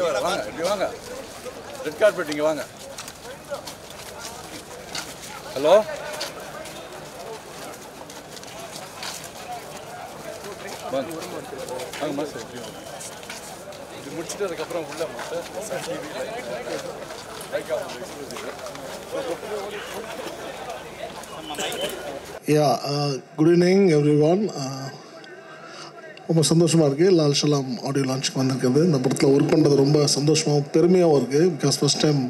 வாங்க இப்படி வாங்க ரெட் கார்பெட் இங்கே வாங்க ஹலோ வாங்க வாங்க மாஸ்டர் இது முடிச்சுட்டு அதுக்கப்புறம் உள்ள master good evening every one. ரொம்ப சந்தோஷமாக இருக்குது. லால் சலாம் ஆடியோ லான்ச்சுக்கு வந்திருக்குது. இந்த படத்தில் ஒர்க் பண்ணுறது ரொம்ப சந்தோஷமாகவும் பெருமையாகவும் இருக்குது. Because first time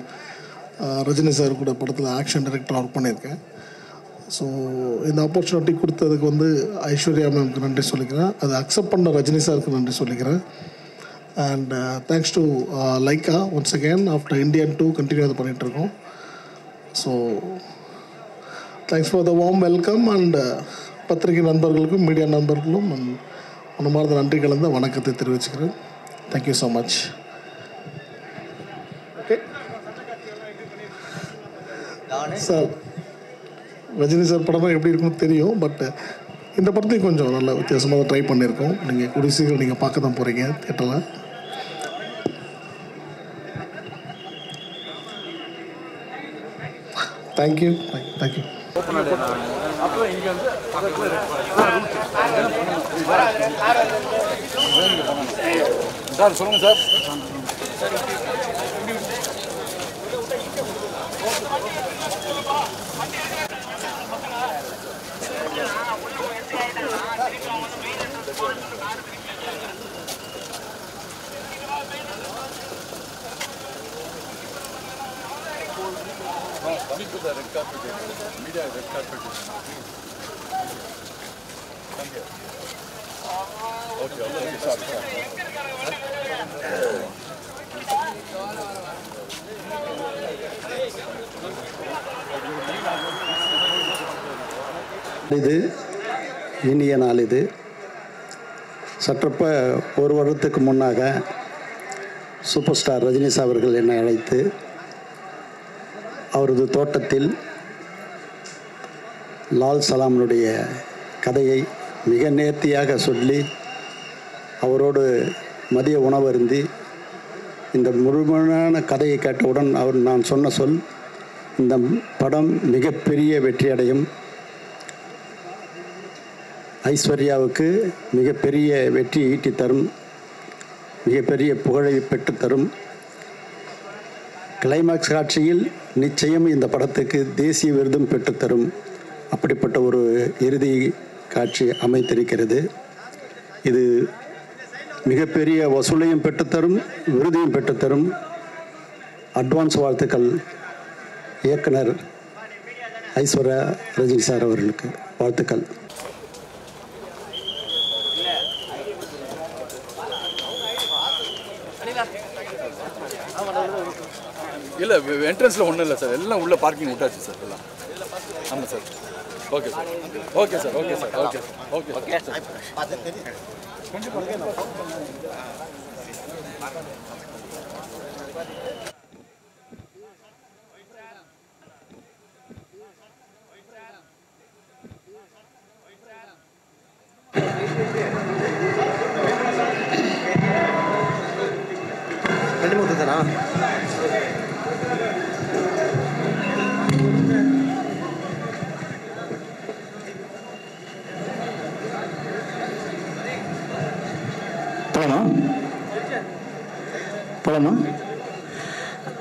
Rajini sir கூட படத்தில் ஆக்ஷன் டைரக்டராக ஒர்க் பண்ணியிருக்கேன். ஸோ இந்த ஆப்பர்ச்சுனிட்டி கொடுத்ததுக்கு வந்து ஐஸ்வர்யா மேம்க்கு நன்றி சொல்லிக்கிறேன். அதை அக்செப்ட் பண்ண ரஜினி சாருக்கு நன்றி சொல்லிக்கிறேன். And thanks to Lyca once again after Indian 2 continue அதை பண்ணிகிட்ருக்கோம். So thanks for the warm welcome. And பத்திரிகை நண்பர்களுக்கும் மீடியா நண்பர்களும் மனமார்ந்த நன்றி கலந்த வணக்கத்தை தெரிவிச்சுக்கிறேன். Thank you so much. Okay sir, Rajini sir படம்லாம் எப்படி இருக்குன்னு தெரியும். பட் இந்த படத்தையும் கொஞ்சம் நல்ல வித்தியாசமாக ட்ரை பண்ணியிருக்கோம். நீங்கள் கூடிய சீக்கிரம் நீங்கள் பார்க்க தான் போகிறீங்க தியேட்டரில். Thank you thank you. அப்புறம் இங்கே வந்து சார் சொல்லுங்கள் sir. Red carpet media red carpet okay okay sir. இது இனிய நாள். இது சற்றப்ப ஒரு வருடத்துக்கு முன்னாக சூப்பர் ஸ்டார் ரஜினி சார் அவர்கள் என்னை அழைத்து அவரது தோட்டத்தில் லால் சலாமனுடைய கதையை மிக நேர்த்தியாக சொல்லி அவரோடு மதிய உணவருந்தி இந்த முழுமையான கதையை கேட்டவுடன் நான் சொன்ன சொல், இந்த படம் மிகப்பெரிய வெற்றியடையும், ஐஸ்வர்யாவுக்கு மிகப்பெரிய வெற்றி ஈட்டி தரும், மிகப்பெரிய புகழை பெற்றுத்தரும், கிளைமாக்ஸ் காட்சியில் நிச்சயம் இந்த படத்துக்கு தேசிய விருதும் பெற்றுத்தரும், அப்படிப்பட்ட ஒரு இறுதி காட்சி அமைத்திருக்கிறது. இது மிகப்பெரிய வசூலையும் பெற்றுத்தரும், விருதையும் பெற்றுத்தரும். அட்வான்ஸ் வாழ்த்துக்கள் இயக்குனர் ஐஸ்வர்யா ரஜினி சார் அவர்களுக்கு வாழ்த்துக்கள். இல்லை என்ட்ரன்ஸில் ஒன்றும் இல்லை சார், எல்லாம் உள்ள பார்க்கிங் விட்டாச்சு சார் எல்லாம். ஆமாம் sir. Okay sir okay sir okay sir okay okay okay sir.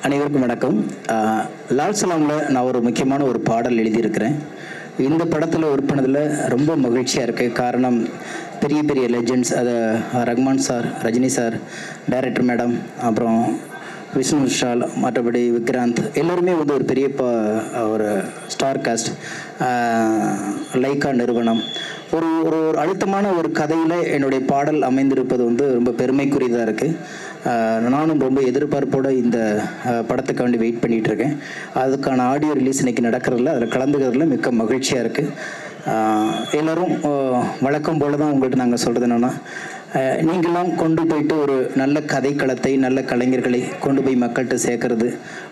அனைவருக்கும் வணக்கம். லால் சலாமில் நான் ஒரு முக்கியமான ஒரு பாடல் எழுதியிருக்கிறேன். இந்த படத்தில் ஒர்க் பண்ணதில் ரொம்ப மகிழ்ச்சியாக இருக்குது. காரணம், பெரிய பெரிய லெஜெண்ட்ஸ், அது Rahman sir, Rajini sir, director madam, அப்புறம் விஷ்ணு விஷால், மற்றபடி விக்ராந்த், எல்லோருமே வந்து ஒரு பெரிய ஒரு ஸ்டார் காஸ்ட், லைக்கா நிறுவனம், ஒரு ஒரு அழுத்தமான ஒரு கதையில் என்னுடைய பாடல் அமைந்திருப்பது வந்து ரொம்ப பெருமைக்குரியதாக இருக்குது. நானும் ரொம்ப எதிர்பார்ப்போடு இந்த படத்துக்காண்டி வெயிட் பண்ணிகிட்ருக்கேன். அதுக்கான ஆடியோ ரிலீஸ் இன்றைக்கி நடக்கிறதில்ல, அதில் கலந்துக்கிறதுல மிக்க மகிழ்ச்சியாக இருக்குது. எல்லோரும் வழக்கம் போல் தான் உங்கள்கிட்ட நாங்கள் சொல்கிறது என்னென்னா, நீங்களாம் கொண்டு போயிட்டு ஒரு நல்ல கதைக்களத்தை, நல்ல கலைஞர்களை கொண்டு போய் மக்கள்கிட்ட சேர்க்கறது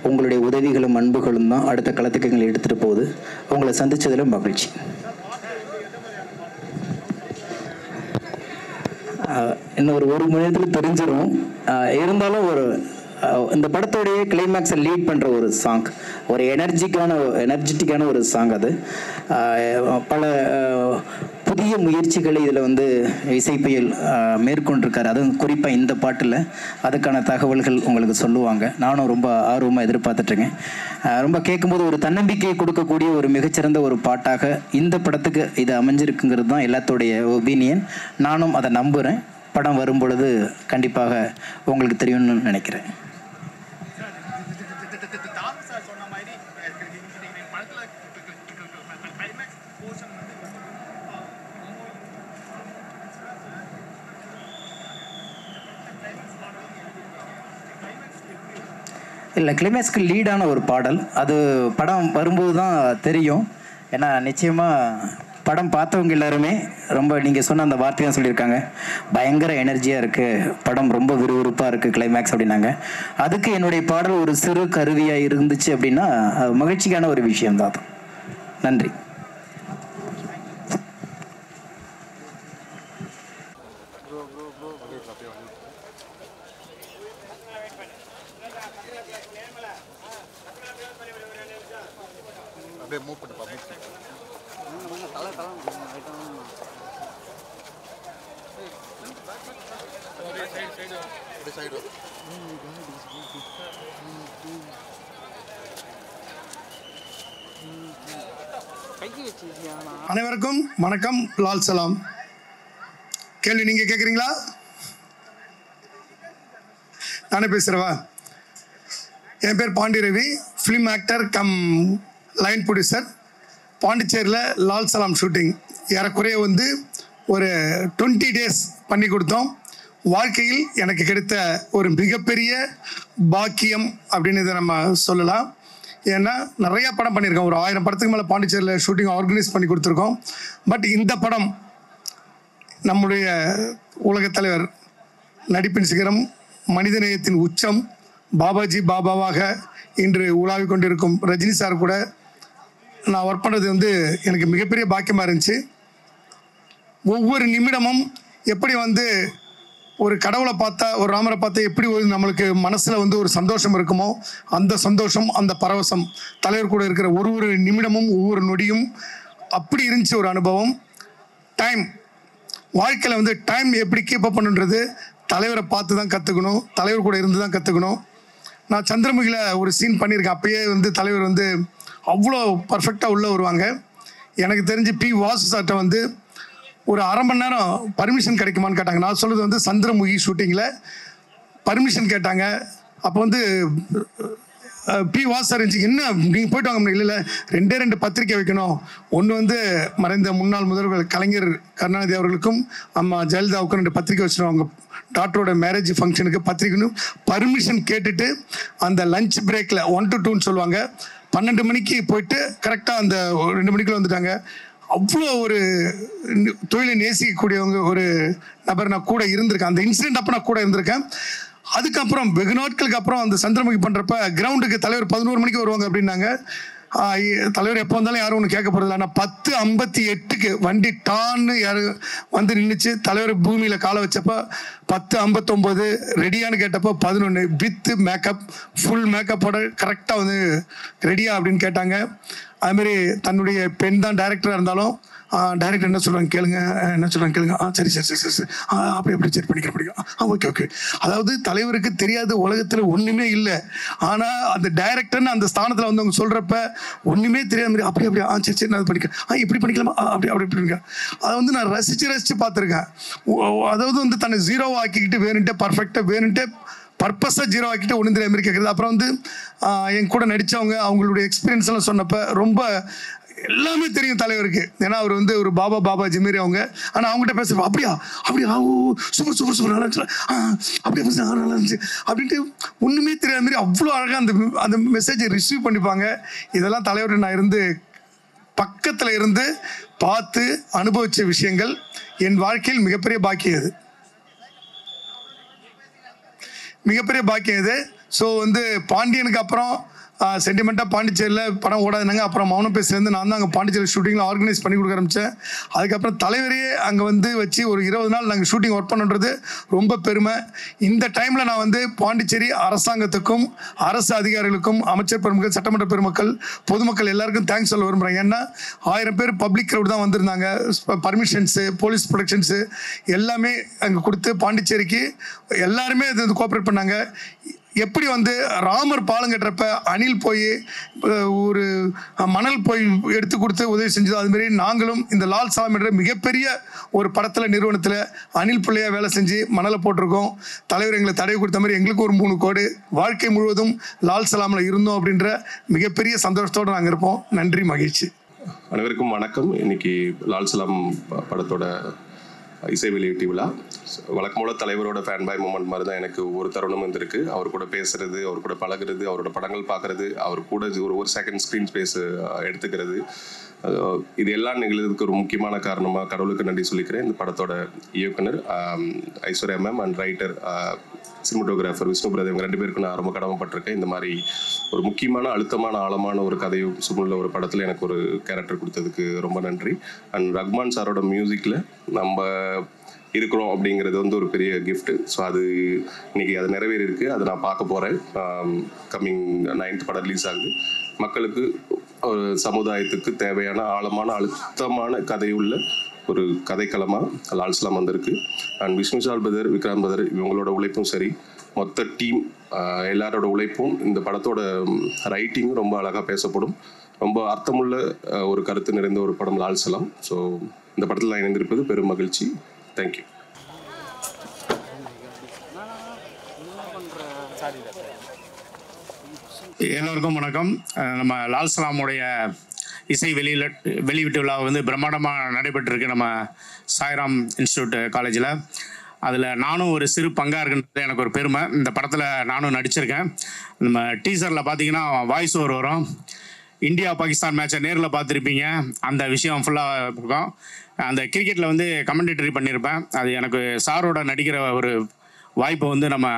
உங்களுடைய உதவிகளும் அன்புகளும் தான் அடுத்த களத்துக்கு எங்களை எடுத்துகிட்டு போகுது. உங்களை சந்தித்ததில் மகிழ்ச்சி. இன்னும் ஒரு மணி நேரத்தில் தெரிஞ்சிடும். இருந்தாலும் இந்த படத்தோடைய கிளைமேக்ஸை லீட் பண்ணுற ஒரு சாங், ஒரு எனர்ஜெட்டிக்கான ஒரு சாங். அது பல புதிய முயற்சிகளை இதில் வந்து இசைப்புயல் மேற்கொண்டிருக்காரு. அதுவும் குறிப்பாக இந்த பாட்டில் அதுக்கான தகவல்கள் உங்களுக்கு சொல்லுவாங்க. நானும் ரொம்ப ஆர்வமாக எதிர்பார்த்துட்ருக்கேன். ரொம்ப கேட்கும்போது ஒரு தன்னம்பிக்கையை கொடுக்கக்கூடிய ஒரு மிகச்சிறந்த ஒரு பாட்டாக இந்த படத்துக்கு இது அமைஞ்சிருக்குங்கிறது தான் எல்லாத்தோடைய ஒப்பீனியன். நானும் அதை நம்புகிறேன். படம் வரும் பொழுது கண்டிப்பாக உங்களுக்கு தெரியும்னு நினைக்கிறேன். இல்லை, கிளைமேக்ஸ்க்கு லீடான ஒரு பாடல் அது படம் வரும்போது தான் தெரியும். ஏன்னா நிச்சயமாக படம் பார்த்தவங்க எல்லாருமே ரொம்ப நீங்கள் சொன்ன அந்த வார்த்தையாக சொல்லியிருக்காங்க, பயங்கர எனர்ஜியாக இருக்குது, படம் ரொம்ப விறுவிறுப்பாக இருக்குது கிளைமேக்ஸ் அப்படின்னாங்க. அதுக்கு என்னுடைய பாடல் ஒரு சிறு கருவியாக இருந்துச்சு அப்படின்னா மகிழ்ச்சிக்கான ஒரு விஷயம்தான். நன்றி. அப்படியே மூவ் பண்ணுப்பா. அனைவருக்கும் வணக்கம். லால் சலாம். கேள்வி நீங்க கேட்குறீங்களா? நானே பேசுறவா? என் பேர் Pandi Ravi, film actor cum line producer. பாண்டிச்சேரியில் லால் சலாம் ஷூட்டிங் ஏறக்குறைய வந்து ஒரு 20 days பண்ணி கொடுத்தோம். வாழ்க்கையில் எனக்கு கிடைத்த ஒரு மிகப்பெரிய பாக்கியம் அப்படின்னு இதை நம்ம சொல்லலாம். ஏன்னா நிறையா படம் பண்ணியிருக்கோம், ஒரு 1000 படத்துக்கு மேலே பாண்டிச்சேரியில் ஷூட்டிங் ஆர்கனைஸ் பண்ணி கொடுத்துருக்கோம். பட் இந்த படம் நம்முடைய உலகத் தலைவர், நடிப்பின் சிகரம், மனிதநேயத்தின் உச்சம், பாபாஜி பாபாவாக இன்று உலாவிக் கொண்டிருக்கும் ரஜினி சார் கூட நான் ஒர்க் பண்ணுறது வந்து எனக்கு மிகப்பெரிய பாக்கியமாக இருந்துச்சு. ஒவ்வொரு நிமிடமும் எப்படி வந்து ஒரு கடவுளை பார்த்தா, ஒரு ராமரை பார்த்தா எப்படி ஒரு நம்மளுக்கு மனசில் வந்து ஒரு சந்தோஷம் இருக்குமோ, அந்த சந்தோஷம், அந்த பரவசம் தலைவர் கூட இருக்கிற ஒரு நிமிடமும் ஒவ்வொரு நொடியும் அப்படி இருந்துச்சு ஒரு அனுபவம். டைம், வாழ்க்கையில் வந்து டைம் எப்படி கீப்பப் பண்ணுன்றது தலைவரை பார்த்து தான் கற்றுக்கணும், தலைவர் கூட இருந்து தான் கற்றுக்கணும். நான் சந்திரமுகியில் ஒரு சீன் பண்ணியிருக்கேன். அப்பயே வந்து தலைவர் வந்து அவ்வளோ பர்ஃபெக்டாக உள்ளே வருவாங்க. எனக்கு தெரிஞ்சு பி வாசு சார்ட்ட வந்து ஒரு அரை மணி நேரம் பர்மிஷன் கிடைக்குமான்னு கேட்டாங்க. நான் சொல்கிறது வந்து சந்திரமுகி ஷூட்டிங்கில் பர்மிஷன் கேட்டாங்க. அப்போ வந்து பி வாசு சார் இருந்துச்சு, என்ன நீங்கள் போய்ட்டு வாங்க முடியல, இல்லை 2 பத்திரிக்கை வைக்கணும். ஒன்று வந்து மறைந்த முன்னாள் முதல்வர் கலைஞர் கருணாநிதி அவர்களுக்கும் அம்மா ஜெயலலிதாவுக்கும் 2 பத்திரிக்கை வச்சுருவோம். அவங்க டாக்டரோட மேரேஜ் ஃபங்க்ஷனுக்கு பத்திரிக்கைன்னு பர்மிஷன் கேட்டுட்டு அந்த லஞ்ச் பிரேக்கில் 1 to 2ன்னு சொல்லுவாங்க, 12 மணிக்கு போயிட்டு கரெக்டாக அந்த 2 மணிக்குள்ள வந்துட்டாங்க. அவ்வளோ ஒரு தொழிலை நேசிக்கக்கூடியவங்க ஒரு நபர் நான் கூட இருந்திருக்கேன். அந்த இன்சிடென்ட் அப்போ நான் கூட இருந்திருக்கேன். அதுக்கப்புறம் வெகு நாட்களுக்கு அப்புறம் அந்த சந்திரமுகி பண்ணுறப்ப கிரவுண்டுக்கு தலைவர் 11 மணிக்கு வருவாங்க அப்படின்னாங்க. தலைவர் எப்போ வந்தாலும் யாரும் ஒன்று கேட்க போகிறதில்ல. ஆனால் 10:58க்கு வண்டி டான்னு யாரும் வந்து நின்றுச்சு. தலைவர் பூமியில் காலை வச்சப்போ 10:59 ரெடியான்னு கேட்டப்போ 11 வித் மேக்கப், ஃபுல் மேக்கப்போட கரெக்டாக வந்து ரெடியா அப்படின்னு கேட்டாங்க. அதுமாரி தன்னுடைய பெண் தான் டைரக்டராக இருந்தாலும் டைரக்டர் என்ன சொல்கிறாங்க கேளுங்க, என்ன சொல்கிறாங்க கேளுங்க, சரி சரி சரி சரி அப்படி சரி படிக்கிறேன் ஓகே ஓகே. அதாவது தலைவருக்கு தெரியாத உலகத்தில் ஒன்றுமே இல்லை. ஆனால் அந்த டைரக்டர்னு அந்த ஸ்தானத்தில் வந்து அவங்க சொல்கிறப்ப ஒன்றுமே தெரியாத மாதிரி அப்படி சரி சரி நான் அது படிக்கிறேன், இப்படி பண்ணிக்கலாமா, அப்படி பண்ணிக்க. அதை வந்து நான் ரசித்து பார்த்துருக்கேன். அதாவது வந்து தன்னை ஜீரோவாக ஆக்கிக்கிட்டு வேணுன்ட்டே பர்ஃபெக்டாக வேணுன்ட்டே பர்பஸாக ஜீரோ ஆக்கிட்டு ஒன்று தெரியாத மாதிரி கேட்குறது. அப்புறம் வந்து என் கூட நடித்தவங்க அவங்களுடைய எக்ஸ்பீரியன்ஸ் எல்லாம் சொன்னப்போ ரொம்ப எல்லாமே தெரியும் தலைவருக்கு. ஏன்னா அவர் வந்து ஒரு பாபாஜி மாரி அவங்க. ஆனால் அவங்ககிட்ட பேசுகிறோம் அப்படியா சூப்பர் நல்லா இருந்துச்சு, அப்படியே நல்லா இருந்துச்சு அப்படின்ட்டு ஒன்றுமே தெரியாத மாதிரி அவ்வளோ அழகாக அந்த மெசேஜை ரிசீவ் பண்ணிப்பாங்க. இதெல்லாம் தலைவர்கிட்ட நான் இருந்து பக்கத்தில் இருந்து பார்த்து அனுபவித்த விஷயங்கள் என் வாழ்க்கையில் மிகப்பெரிய பாக்கியம் இது, மிகப்பெரிய பாக்கியம் இது. ஸோ வந்து பாண்டியனுக்கு அப்புறம் சென்டிமெண்ட்டாக பாண்டிச்சேரியில் படம் ஓடாதுனாங்க. அப்புறம் மௌனம் பேசுலேருந்து நான் தான் அங்கே பாண்டிச்சேரி ஷூட்டிங்கில் ஆர்கனைஸ் பண்ணி கொடுக்க ஆரம்பித்தேன். அதுக்கப்புறம் தலைவரையே அங்கே வந்து வச்சு ஒரு 20 நாள் நாங்கள் ஷூட்டிங் ஒர்க் பண்ணுறது ரொம்ப பெருமை. இந்த டைமில் நான் வந்து பாண்டிச்சேரி அரசாங்கத்துக்கும் அரசு அதிகாரிகளுக்கும் அமைச்சர் பெருமக்கள் சட்டமன்ற பெருமக்கள் பொதுமக்கள் எல்லாருக்கும் தேங்க்ஸ் சொல்ல விரும்புகிறேன். ஏன்னா 1000 பேர் பப்ளிக் க்ரௌட் தான் வந்திருந்தாங்க. பர்மிஷன்ஸு போலீஸ் ப்ரொடெக்ஷன்ஸு எல்லாமே அங்கே கொடுத்து பாண்டிச்சேரிக்கு எல்லாருமே இது கோஆப்ரேட் பண்ணாங்க. எப்படி வந்து ராமர் பாலம் கட்டுறப்ப அணில் போய் ஒரு மணல் போய் எடுத்து கொடுத்து உதவி செஞ்சதோ அதுமாரி நாங்களும் இந்த லால் சலாம் என்ற மிகப்பெரிய ஒரு படத்தில் நிறுவனத்தில் அணில் பிள்ளையாக வேலை செஞ்சு மணலை போட்டிருக்கோம். தலைவர் எங்களை தடவை கொடுத்த மாதிரி எங்களுக்கு ஒரு 3 கோடி வாழ்க்கை முழுவதும் லால் சலாமில் இருந்தோம் அப்படின்ற மிகப்பெரிய சந்தோஷத்தோடு நாங்கள் இருப்போம். நன்றி, மகிழ்ச்சி. அனைவருக்கும் வணக்கம். இன்னைக்கு லால் சலாம் படத்தோட இசை வெளியீட்டு விழா. வழக்கமோட தலைவரோட ஃபேன் பாய் மூமெண்ட் மாதிரி தான் எனக்கு ஒரு தருணம் இருந்திருக்கு. அவர் கூட பேசுறது, அவர் கூட பழகிறது, அவரோட படங்கள் பார்க்கறது, அவர் கூட ஒரு செகண்ட் ஸ்க்ரீன் ஸ்பேஸ் எடுத்துக்கிறது, இது எல்லாம் நிகழ்றதுக்கு ஒரு முக்கியமான காரணமாக கடவுளுக்கு நன்றி சொல்லிக்கிறேன். இந்த படத்தோட இயக்குனர் Aishwarya ma'am and writer cinematographer Vishnu Pradev இவங்க 2 பேருக்கும் நான் ரொம்ப கடமைப்பட்டிருக்கேன். இந்த மாதிரி ஒரு முக்கியமான அழுத்தமான ஆழமான ஒரு கதையும் சூழ்நிலை ஒரு படத்தில் எனக்கு ஒரு கேரக்டர் கொடுத்ததுக்கு ரொம்ப நன்றி. அண்ட் ரஹ்மான் சாரோட மியூசிக்கில் நம்ம இருக்கிறோம் அப்படிங்கிறது வந்து ஒரு பெரிய கிஃப்ட். ஸோ அது இன்னைக்கு அது நிறைவேறியிருக்கு. அதை நான் பார்க்க போகிறேன். கம்மிங் 9th படம் ரிலீஸ் ஆகுது. மக்களுக்கு ஒரு சமுதாயத்துக்கு தேவையான ஆழமான அழுத்தமான கதையுள்ள ஒரு கதைக்களமாக லால் சலாம் வந்திருக்கு. அண்ட் விஷ்ணுசால் பதர், விக்ராந்த் பதர் இவங்களோட உழைப்பும் சரி, மொத்த டீம் எல்லாரோட உழைப்பும், இந்த படத்தோட ரைட்டிங்கும் ரொம்ப அழகாக பேசப்படும். ரொம்ப அர்த்தமுள்ள ஒரு கருத்து நிறைந்த ஒரு படம் லால் சலாம். ஸோ இந்த படத்தில் நான் இணைந்திருப்பது பெரும் மகிழ்ச்சி. தேங்க்யூ. எல்லோருக்கும் வணக்கம். நம்ம லால் சலாமுடைய இசை வெளியீட்டு விழா வந்து பிரம்மாண்டமாக நடைபெற்றிருக்கு நம்ம சாய்ராம் இன்ஸ்டியூட் காலேஜில். அதில் நானும் ஒரு சிறு பங்காக இருக்குன்றது எனக்கு ஒரு பெருமை. இந்த படத்தில் நானும் நடிச்சிருக்கேன். நம்ம டீசரில் பார்த்தீங்கன்னா வாய்ஸ் ஓவர் வரும். இந்தியா பாகிஸ்தான் மேட்சை நேரில் பார்த்துருப்பீங்க. அந்த விஷயம் ஃபுல்லாக இருக்கும். அந்த கிரிக்கெட்டில் வந்து கமெண்டேட்டரி பண்ணியிருப்பேன். அது எனக்கு சாரோட நடிக்கிற ஒரு வாய்ப்பை வந்து நம்ம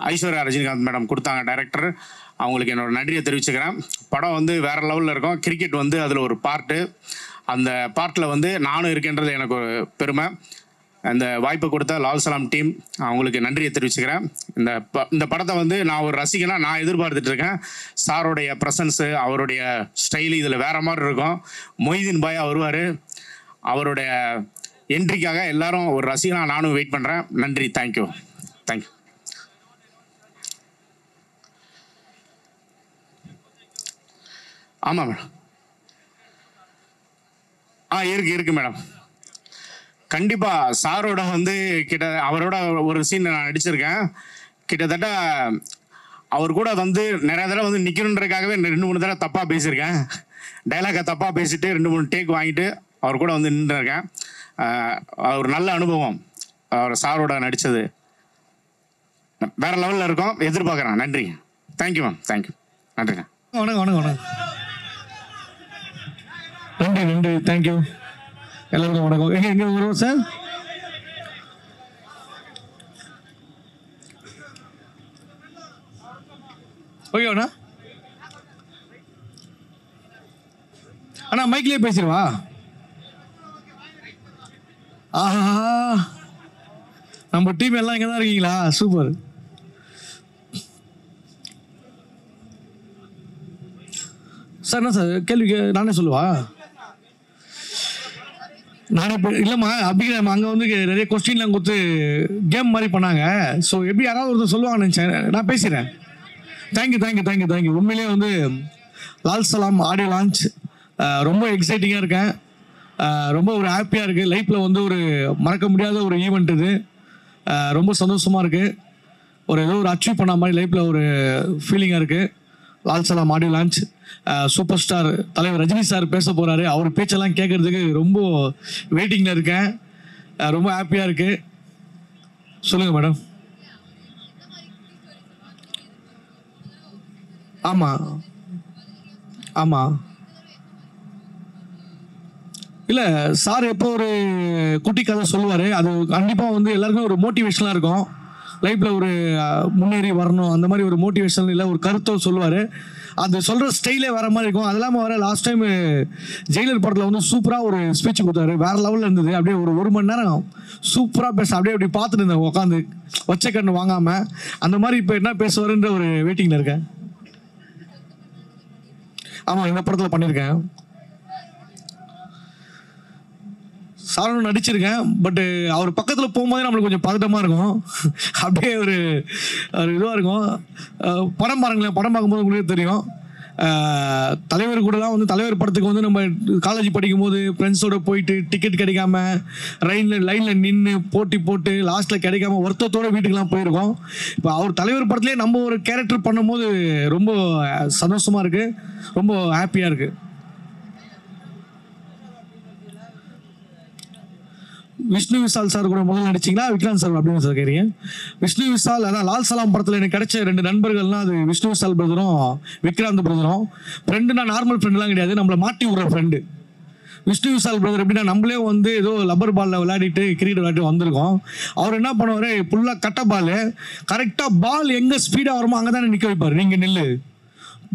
ஐஸ்வர்யா ரஜினிகாந்த் மேடம் கொடுத்தாங்க, டைரக்டர். அவங்களுக்கு என்னோட நன்றியை தெரிவிச்சுக்கிறேன். படம் வந்து வேறு லெவலில் இருக்கும். கிரிக்கெட் வந்து அதில் ஒரு பார்ட்டு. அந்த பார்ட்டில் வந்து நானும் இருக்கேன்றது எனக்கு ஒரு பெருமை. அந்த வாய்ப்பை கொடுத்த லால் சலாம் டீம் அவங்களுக்கு நன்றியை தெரிவிச்சுக்கிறேன். இந்த படத்தை வந்து நான் ஒரு ரசிகனாக நான் எதிர்பார்த்துட்ருக்கேன். சாரோடைய ப்ரெசன்ஸு, அவருடைய ஸ்டைலு இதில் வேறு மாதிரி இருக்கும். மொய்தீன் பாயா வருவார். அவருடைய என்ட்ரிக்காக எல்லாரும் ஒரு ரசிகனாக நானும் வெயிட் பண்ணுறேன். நன்றி. தேங்க்யூ. தேங்க்யூ. ஆமாம் மேடம். இருக்கு மேடம். கண்டிப்பாக சாரோட வந்து அவரோட ஒரு சீன் நான் நடிச்சிருக்கேன். கிட்டத்தட்ட அவர் கூட வந்து நிறைய தடவை வந்து நிற்கணுன்றதுக்காகவே 2-3 தடவை தப்பாக பேசியிருக்கேன். டைலாகை தப்பாக பேசிட்டு 2-3 டேக் வாங்கிட்டு அவர் கூட வந்து நின்றுருக்கேன். ஒரு நல்ல அனுபவம். அவர் சாரோட நடித்தது வேறு லெவலில் இருக்கும். எதிர்பார்க்குறேன். நன்றி. Thank you ma'am. தேங்க்யூ. நன்றிங்க. வணக்கம். நன்றி. தேங்க்யூ. எல்லாருக்கும் வணக்கம். எங்கே வருவோம் சார்? ஓகே அண்ணா மைக்லேயே பேசிடுவா. ஆஹா, நம்ம டீம் எல்லாம் இங்கே தான் இருக்கீங்களா? சூப்பர். சார் என்ன சார் கேள்வி நானே சொல்லுவா? நானே இல்லைம்மா, அப்படி அங்கே வந்து நிறைய கொஸ்டின்லாம் கொடுத்து கேம் மாதிரி பண்ணாங்க. ஸோ எப்படி யாராவது ஒருத்தர் சொல்லுவாங்கன்னு நினச்சேன். நான் பேசுகிறேன். தேங்க்யூ. உண்மையிலே வந்து லால் சலாம் ஆடியோ லான்ச் ரொம்ப எக்ஸைட்டிங்காக இருக்கேன். ரொம்ப ஒரு ஹாப்பியாக இருக்குது. லைஃப்பில் வந்து ஒரு மறக்க முடியாத ஒரு ஈவெண்ட் இது. ரொம்ப சந்தோஷமாக இருக்குது. ஏதோ ஒரு அச்சீவ் பண்ண மாதிரி லைஃப்பில் ஒரு ஃபீலிங்காக இருக்குது. Lal Salaam audio launch. Super star தலைவர் ரஜினி சார் பேச போகிறாரு. அவர் பேச்செல்லாம் கேட்குறதுக்கு ரொம்ப வெயிட்டிங்கில் இருக்கேன். ரொம்ப ஹாப்பியாக இருக்குது. சொல்லுங்கள் மேடம். ஆமாம். இல்லை, சார் எப்போ ஒரு குட்டி கதை சொல்லுவார். அது கண்டிப்பாக வந்து எல்லாருக்கும் ஒரு மோட்டிவேஷனாக இருக்கும். லைஃப்பில் ஒரு முன்னேறி வரணும் அந்த மாதிரி ஒரு மோட்டிவேஷன் இல்லை ஒரு கருத்தை சொல்லுவார். அது சொல்கிற ஸ்டைலே வேறு மாதிரி இருக்கும். அது இல்லாமல் வர லாஸ்ட் டைம் ஜெயிலர் படத்தில் வந்து சூப்பராக ஒரு ஸ்பீச் கொடுத்தாரு. வேறு லெவலில் இருந்தது. அப்படியே ஒரு மணி நேரம் சூப்பராக பேச அப்படியே அப்படி பார்த்துட்டு இருந்தேன் உட்காந்து வச்ச கண்ணு வாங்காமல். அந்த மாதிரி இப்போ என்ன பேசுவாருன்ற ஒரு வெயிட்டிங்கில் இருக்கேன். ஆமாம், இந்த படத்தில் பண்ணியிருக்கேன். சாரனும் நடிச்சிருக்கேன். பட்டு அவர் பக்கத்தில் போகும்போதே நம்மளுக்கு கொஞ்சம் பதட்டமாக இருக்கும். அப்படியே ஒரு இதுவாக இருக்கும். படம் பாருங்களேன், படம் பார்க்கும்போது உங்களுக்கே தெரியும். தலைவர் கூட தான் வந்து தலைவர் படத்துக்கு வந்து நம்ம காலேஜ் படிக்கும்போது ஃப்ரெண்ட்ஸோடு போயிட்டு டிக்கெட் கிடைக்காம லைனில் நின்று போட்டு லாஸ்ட்டில் கிடைக்காம வருத்தத்தோடு வீட்டுக்கெலாம் போயிருக்கோம். இப்போ அவர் தலைவர் படத்துலேயே நம்ம ஒரு கேரக்டர் பண்ணும்போது ரொம்ப சந்தோஷமாக இருக்குது, ரொம்ப ஹாப்பியாக இருக்குது. விஷ்ணு விஷால் சார் கூட முதல்ல நடிச்சிங்களா விக்ராந்த் சார் அப்படின்னு சார் கேட்குறீங்க? விஷ்ணு விஷால் அதான் லால் சலாம் படத்தில் எனக்கு கிடைச்ச 2 நண்பர்கள்னால் அது விஷ்ணு விஷால் பிரதரும் விக்ராந்த் பிரதரும். ஃப்ரெண்டுனா நார்மல் ஃப்ரெண்டுலாம் கிடையாது, நம்மளை மாட்டி விடுற ஃப்ரெண்டு. விஷ்ணு விஷால் பிரதர் எப்படின்னா நம்மளே வந்து ஏதோ லப்பர் பாலில் விளையாடிட்டு கிரிக்கெட் விளையாட்டு வந்திருக்கோம். அவர் என்ன பண்ணுவார், ஃபுல்லாக கட்ட பால் கரெக்டாக பால் எங்கே ஸ்பீடாக வருமோ அங்கே தானே நிற்க வைப்பார். நீங்கள் நில்லு,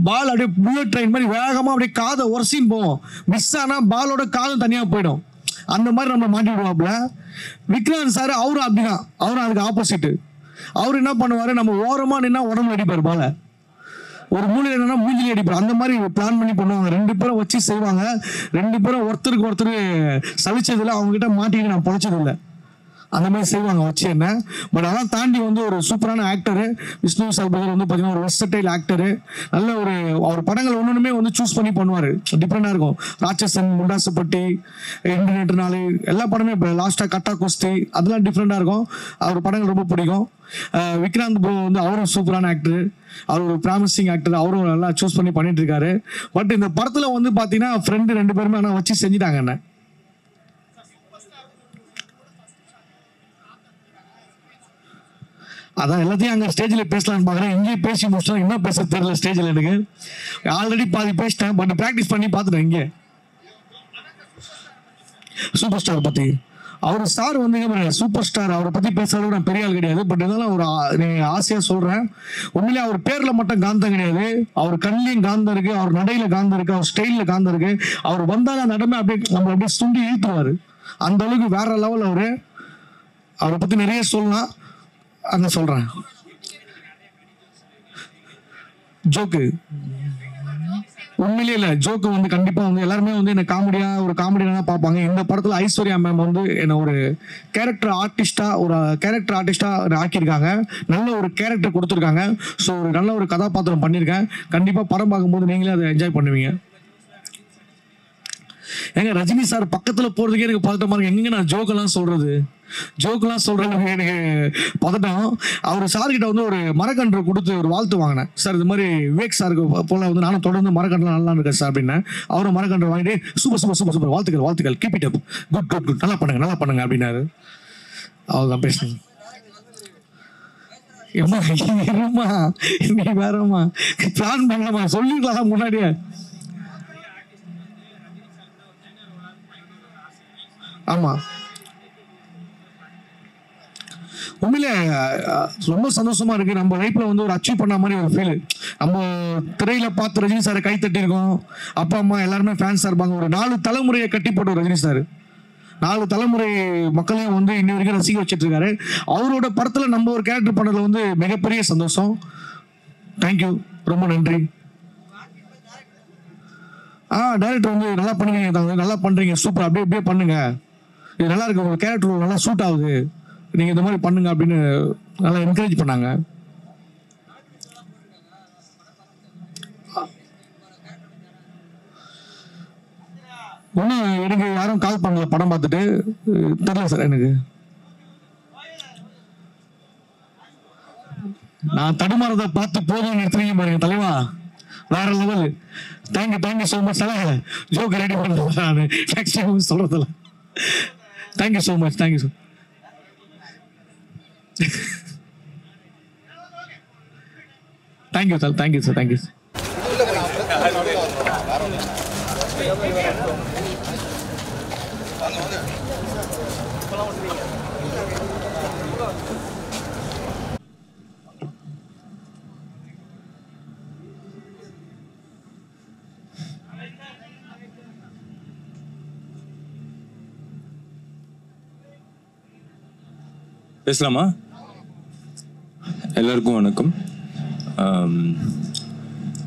பால் அப்படியே புல்லட் ட்ரெயின் மாதிரி வேகமாக அப்படியே காதை உரசின்னு போவோம். மிஸ் ஆனால் பாலோட காதும் தனியாக போயிடும். அந்த மாதிரி நம்ம மாட்டி விடுவாப்புல. விக்ராந்த் சார் அவரும் அப்படிதான், அவரும் அதுக்கு ஆப்போசிட்டு. அவர் என்ன பண்ணுவார், நம்ம ஓரமாக நின்னா உடம்புல அடிப்பார் பாலை, ஒரு மூலையில் என்னன்னா மூஞ்சிலே அடிப்பார். அந்த மாதிரி பிளான் பண்ணி பண்ணுவாங்க. 2 பேரும் வச்சு செய்வாங்க. 2 பேரும் ஒருத்தருக்கு ஒருத்தர் சலிச்சதில்லை, அவங்ககிட்ட மாட்டிட்டு நான் பொழைச்சதில்லை. அந்த மாதிரி செய்வாங்க வச்சு என்ன. பட் அதெல்லாம் தாண்டி வந்து ஒரு சூப்பரான ஆக்டரு விஷ்ணு விஷால் பிரதர் வந்து பார்த்தீங்கன்னா ஒரு வெர்சடைல் ஆக்டரு. நல்ல ஒரு அவர் படங்கள் ஒன்றுமே வந்து சூஸ் பண்ணி பண்ணுவார், டிஃப்ரெண்டாக இருக்கும். ராட்சசன், முண்டாசுப்பட்டி, இன்டர்நெட் நாள் எல்லா படமே இப்போ லாஸ்ட்டாக கட்டா குஸ்தி அதெல்லாம் டிஃப்ரெண்டாக இருக்கும். அவர் படங்கள் ரொம்ப பிடிக்கும். விக்ராந்த் ப்ரோ வந்து அவரும் சூப்பரான ஆக்டர், அவர் ஒரு ப்ராமிசிங் ஆக்டர், அவரும் நல்லா சூஸ் பண்ணி பண்ணிட்டு இருக்காரு. பட் இந்த படத்தில் வந்து பார்த்தீங்கன்னா ஃப்ரெண்டு 2 பேருமே ஆனால் வச்சு செஞ்சுட்டாங்க என்ன. அதான் எல்லாத்தையும் அங்கே ஸ்டேஜில் பேசலான்னு பார்க்குறேன். இங்கேயே பேசி முடிச்சோம், இன்னும் பேச தெரியல ஸ்டேஜில். எனக்கு ஆல்ரெடி பாதி பேசிட்டேன், பட் ப்ராக்டிஸ் பண்ணி பார்த்துட்டேன். இங்கே சூப்பர் ஸ்டார் பற்றி அவர் சார் வந்து சூப்பர் ஸ்டார் அவரை பற்றி பேசுறது நான் பெரிய ஆள் கிடையாது. பட் இருந்தாலும் ஒரு ஆசையாக சொல்கிறேன். உண்மையிலே அவர் பேரில் மட்டும் காந்தம் கிடையாது, அவர் கண்ணிலையும் காந்தம் இருக்குது, அவர் நடையில் காந்தம் இருக்குது, அவர் ஸ்டைலில் காந்தம் இருக்குது. அவர் வந்தாலும் நடமை அப்படியே நம்ம அப்படியே சுண்டி இழுத்துருவார். அந்த அளவுக்கு வேற லெவல் அவரை பற்றி நிறைய சொல்லலாம். அங்கே சொல்கிறேன். ஜோக்கு உண்மையிலே இல்லை, ஜோக்கு வந்து கண்டிப்பாக வந்து எல்லாருமே வந்து என்ன காமெடியாக தான் பார்ப்பாங்க. இந்த படத்தில் ஐஸ்வர்யா மேம் வந்து என்னை ஒரு கேரக்டர் ஆர்டிஸ்டாக ஆக்கியிருக்காங்க. நல்ல ஒரு கேரக்டர் கொடுத்துருக்காங்க. ஸோ ஒரு நல்ல ஒரு கதாபாத்திரம் பண்ணியிருக்கேன். கண்டிப்பாக படம் பார்க்கும்போது நீங்களே அதை என்ஜாய் பண்ணுவீங்க. ஏங்க ரஜினி சார் பக்கத்தில் போகிறதுக்கே எனக்கு பதட்டமாக இருக்கு. எங்கே நான் ஜோக்கெல்லாம் சொல்கிறேன் எனக்கு பதட்டம். அவர் சார்கிட்ட வந்து ஒரு மரக்கன்று கொடுத்து ஒரு வாழ்த்து வாங்கினேன். சார் இது மாதிரி விவேக் சாருக்கு போல் வந்து நானும் தொடர்ந்து மரக்கன்று நல்லா இருக்கேன் சார் அப்படின்னேன். அவரும் மரக்கன்று வாங்கிட்டு சூப்பர் வாழ்த்துக்கள் கீப் இட் அப், குட் நல்லா பண்ணுங்க அப்படின்னாரு. அவ்வளோதான் பேசுங்க. நீ வேறம்மா பிளான் பண்ணலாமா, சொல்லிக்கலாம் முன்னாடியே. ஆமாம், உண்மையிலே ரொம்ப சந்தோஷமா இருக்கு. நம்ம லைஃப்ல வந்து ஒரு அச்சீவ் பண்ண மாதிரி ஒரு ஃபீல். நம்ம திரையில பார்த்து ரஜினி சாரை கை தட்டியிருக்கோம். அப்பா அம்மா எல்லாருமே ஃபேன்ஸாக இருப்பாங்க. ஒரு 4 தலைமுறையை கட்டி போட்ட ரஜினி சார் 4 தலைமுறை மக்களையும் வந்து இன்னி வரைக்கும் ரசிக்க வச்சுட்டு இருக்காரு. அவரோட படத்தில் நம்ம ஒரு கேரக்டர் பண்ணதில் வந்து மிகப்பெரிய சந்தோஷம். தேங்க்யூ, ரொம்ப நன்றி. டைரக்டர் வந்து நல்லா பண்ணுறீங்க, சூப்பர், அப்படியே பண்ணுங்க, இது நல்லா இருக்கு, உங்கள் கேரக்டர் நல்லா சூட் ஆகுது, நீங்கள் இந்த மாதிரி பண்ணுங்க அப்படின்னு நல்லா என்கரேஜ் பண்ணாங்க. ஒன்றும் எனக்கு யாரும் கால் பண்ணல படம் பார்த்துட்டு, தெரியல சார் எனக்கு. நான் தடுமாறதை பார்த்து போதும் நிறுத்துறீங்க பாருங்க தலைவா, வேற level. Thank you so much. Joke ready பண்ணுறது நான் நெக்ஸ்ட் டைம் சொல்கிறதில்ல. Thank you so much. Thank you sir. Thank you sir. பேசலாமா? எல்லாருக்கும் வணக்கம்.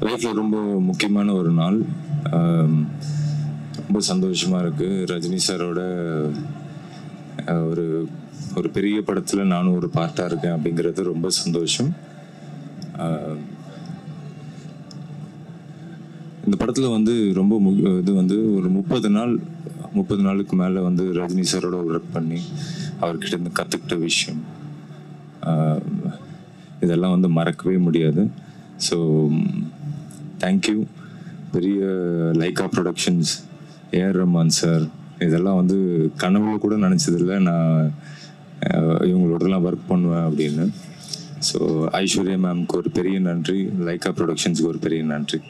லைஃப்பில் ரொம்ப முக்கியமான ஒரு நாள். ரொம்ப சந்தோஷமாக இருக்குது. ரஜினி சாரோட ஒரு ஒரு பெரிய படத்தில் நானும் ஒரு பார்ட்டாக இருக்கேன் அப்படிங்கிறது ரொம்ப சந்தோஷம். இந்த படத்தில் வந்து ரொம்ப இது வந்து ஒரு 30 நாளுக்கு மேலே வந்து ரஜினி சாரோட ஒர்க் பண்ணி அவர்கிட்ட இருந்து கற்றுக்கிட்ட விஷயம் இதெல்லாம் வந்து மறக்கவே முடியாது. So thank you. பெரிய Lyca productions, AR Rahman sir, இதெல்லாம் வந்து கனவுல கூட நினச்சதில்லை நான் இவங்களோடலாம் ஒர்க் பண்ணுவேன் அப்படின்னு. ஸோ ஐஸ்வர்யா மேம்க்கு ஒரு பெரிய நன்றி, லைக்கா ப்ரொடக்ஷன்ஸ்க்கு ஒரு பெரிய நன்றி.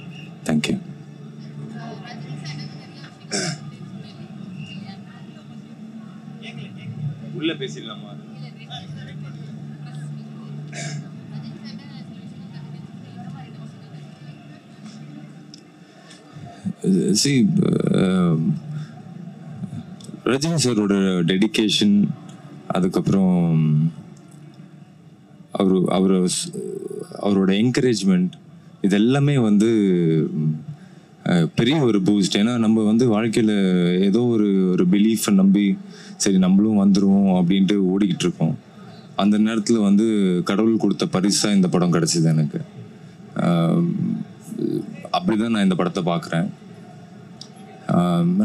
தேங்க்யூ. உள்ள பேசிடலாமா? ரஜினி சாரோட டெடிகேஷன், அதுக்கப்புறம் அவரோட என்கரேஜ்மெண்ட், இது எல்லாமே வந்து பெரிய ஒரு பூஸ்ட். ஏன்னா நம்ம வந்து வாழ்க்கையில் ஏதோ ஒரு பிலீஃபை நம்பி சரி நம்மளும் வந்துடுவோம் அப்படின்ட்டு ஓடிக்கிட்டு இருக்கோம். அந்த நேரத்தில் வந்து கடவுள் கொடுத்த பரிசாக இந்த படம் கிடச்சிது எனக்கு. அப்படிதான் நான் இந்த படத்தை பார்க்குறேன்.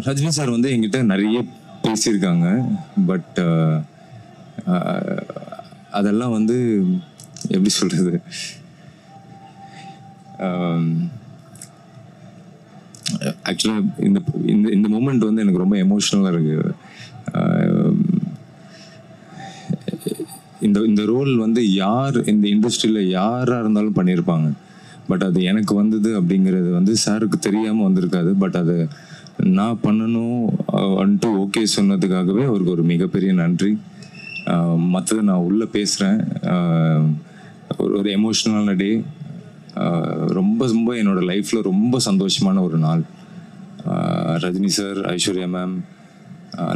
ரஜினி சார் வந்து என்கிட்ட நிறைய பேசியிருக்காங்க. பட் அதெல்லாம் வந்து எப்படி சொல்கிறது, ஆக்சுவலாக இந்த மூமெண்ட் வந்து எனக்கு ரொம்ப எமோஷ்னலாக இருக்குது. இந்த ரோல் வந்து யார் இந்த இண்டஸ்ட்ரியில் யாராக இருந்தாலும் பண்ணியிருப்பாங்க. பட் அது எனக்கு வந்தது அப்படிங்கிறது வந்து சாருக்கு தெரியாமல் வந்திருக்காது. பட் அது நான் பண்ணணும் வந்துட்டு ஓகே சொன்னதுக்காகவே அவருக்கு ஒரு மிகப்பெரிய நன்றி. மற்றது நான் உள்ளே பேசுகிறேன். ஒரு எமோஷ்னலான டே. ரொம்ப ரொம்ப என்னோடய லைஃப்பில் ரொம்ப சந்தோஷமான ஒரு நாள். Rajini sir, Aishwarya ma'am,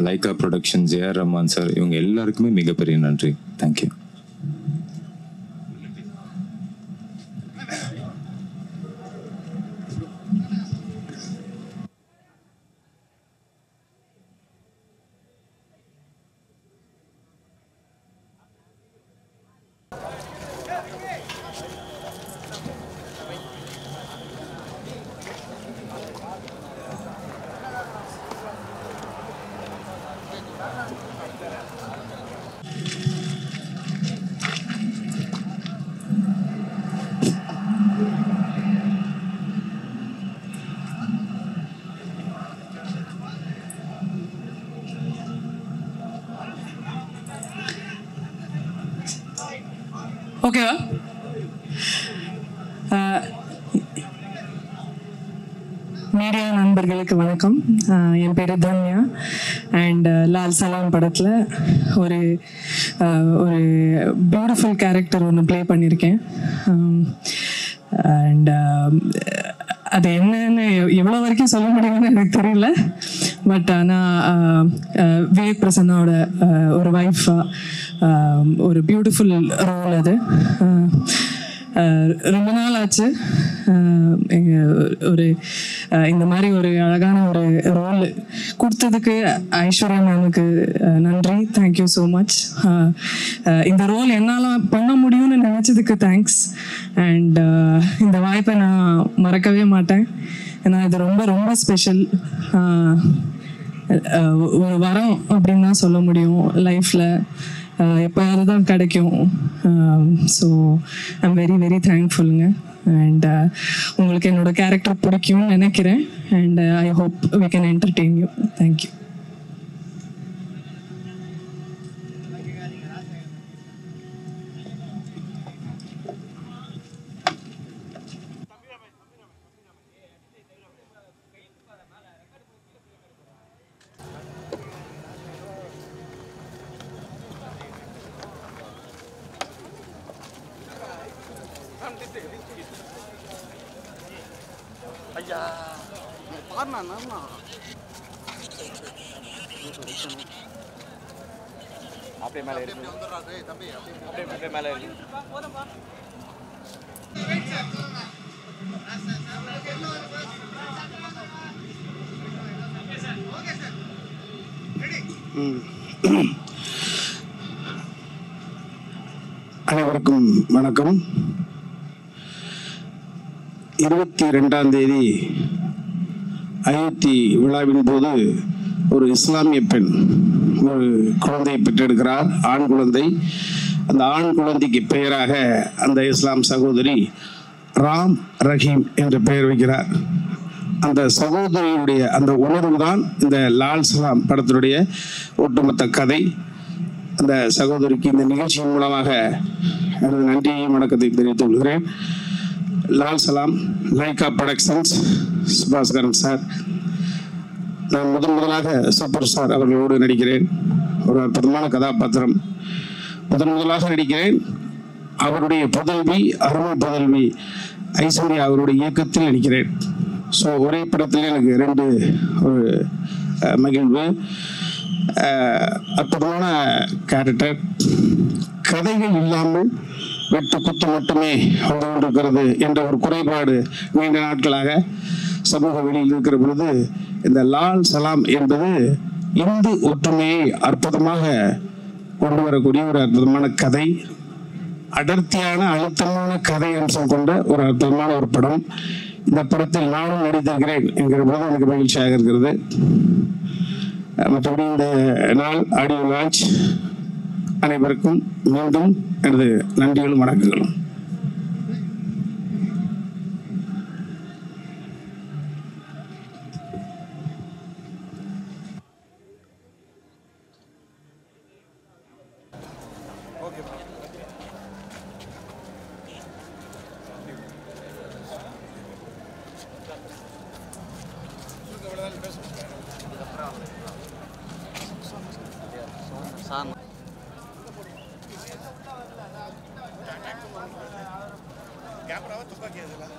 Lyca productions, AR Rahman sir, இவங்க எல்லாருக்குமே மிகப்பெரிய நன்றி. தேங்க்யூ. ஓகேவா? மீடியா நண்பர்களுக்கு வணக்கம். என் பேர் தன்யா. அண்ட் லால் சலாம் படத்தில் ஒரு பியூட்டிஃபுல் கேரக்டர் ஒன்று ப்ளே பண்ணியிருக்கேன். அண்ட் அது என்னன்னு எவ்வளோ வரைக்கும் சொல்ல முடியும்னு எனக்கு தெரியல. பட் ஆனால் விவேக் பிரசன்னாவோட ஒரு ஒய்ஃபாக ஒரு பியூட்டிஃபுல் ரோல் அது. ரொம்ப நாள் ஆச்சு ஒரு இந்த மாதிரி ஒரு அழகான ஒரு ரோல் கொடுத்ததுக்கு ஐஸ்வர்யா மேமுக்கு நன்றி. Thank you so much. இந்த ரோல் என்னால் பண்ண முடியும்னு நினச்சதுக்கு தேங்க்ஸ். அண்ட் இந்த வாய்ப்பை நான் மறக்கவே மாட்டேன். ஏன்னா இது ரொம்ப ரொம்ப ஸ்பெஷல். ஒரு வரம் அப்படின்னு தான் சொல்ல முடியும் லைஃப்பில். எப்போயாவது தான் கிடைக்கும். ஸோ ஐம் வெரி வெரி தேங்க்ஃபுல்லுங்க. அண்ட் உங்களுக்கு என்னோட கேரக்டர் பிடிக்கும்னு நினைக்கிறேன். And I hope we can entertain you. Thank you. ஐயா பாருண்ணா அப்படியே மேலே இருக்கு அப்படியே மேலே இருக்கு அனைவருக்கும் வணக்கம். 22ஆம் தேதி அயோத்தி விழாவின் போது ஒரு இஸ்லாமிய பெண் ஒரு குழந்தையை பெற்றெடுக்கிறார், ஆண் குழந்தை. அந்த ஆண் குழந்தைக்கு பெயராக அந்த இஸ்லாம் சகோதரி ராம் ரஹீம் என்ற பெயர் வைக்கிறார். அந்த சகோதரியுடைய அந்த உணர்வு தான் இந்த லால் சலாம் படத்தினுடைய ஒட்டுமொத்த கதை. அந்த சகோதரிக்கு இந்த நிகழ்ச்சியின் மூலமாக எனது நன்றியையும் வணக்கத்தை தெரிவித்துக் கொள்கிறேன். Lal Salaam, Lyca productions, Subaskaran sir. நான் முதலாக சூப்பர் ஸ்டார் அவர்களோடு நடிக்கிறேன். ஒரு அற்புதமான கதாபாத்திரம். முதலாக நடிக்கிறேன். அவருடைய புதல்வி, அருமை புதல்வி ஐஸ்வர்யா அவருடைய இயக்கத்தில் நடிக்கிறேன். ஸோ ஒரே படத்தில் எனக்கு 2 ஒரு மகிழ்வு. அற்புதமான கேரக்டர். கதைகள் இல்லாமல் வெட்டு குத்து மட்டுமே வந்து கொண்டிருக்கிறது என்ற ஒரு குறைபாடு நீண்ட நாட்களாக சமூக வெளியில் இருக்கிற பொழுது இந்த லால் சலாம் என்பது இந்து ஒற்றுமையை அற்புதமாக கொண்டு வரக்கூடிய ஒரு அற்புதமான கதை. அடர்த்தியான அழுத்தமான கதை அம்சம் கொண்ட ஒரு அற்புதமான ஒரு படம். இந்த படத்தில் நானும் நடித்திருக்கிறேன் என்கிற போது எனக்கு மகிழ்ச்சியாக இருக்கிறது. மற்றபடி இந்த நாள் ஆடியோ லான்ச் அனைவருக்கும் மீண்டும் எனது நன்றிகளும் வணக்கங்களும்.